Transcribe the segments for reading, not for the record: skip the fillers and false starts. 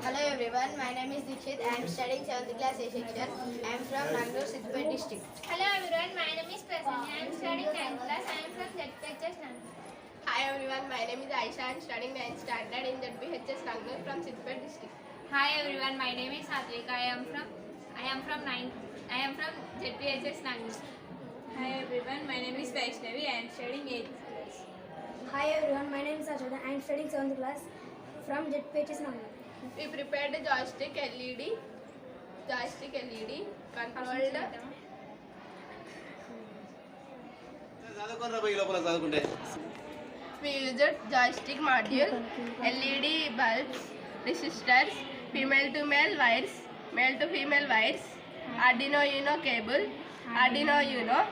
Hello everyone, my name is Dikshit. I am studying 7th class A section. I am from Bangalore, Siddipet district. Hello everyone, my name is Prasanna. I am studying 9th class. I am from ZPHS Nangalore. Hi everyone, my name is Aisha. I am studying 9th standard in ZPHS Nangalore from Siddipet district. Hi everyone, my name is Satvika. I am from ZPHS Nangalore. Hi everyone, my name is Vaishnavi. I am studying 8th class. Hi everyone, my name is Ashada. I am studying 7th class from ZPHS Nangalore. We prepared a joystick LED controlled. We used joystick module, LED bulbs, resistors, female to male wires, male to female wires, Arduino Uno cable, Arduino Uno.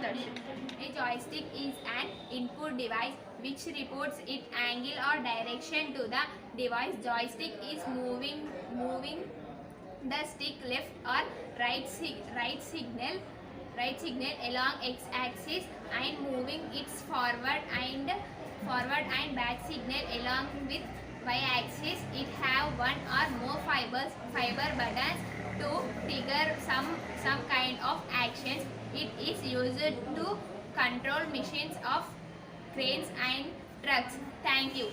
That's it. A joystick is an input device which reports its angle or direction to the device. Joystick is moving the stick left or right signal along x-axis and moving its forward and back signal along with y-axis. It have one or more fiber buttons to trigger some kind of actions. It is used to control machines of cranes and trucks. Thank you.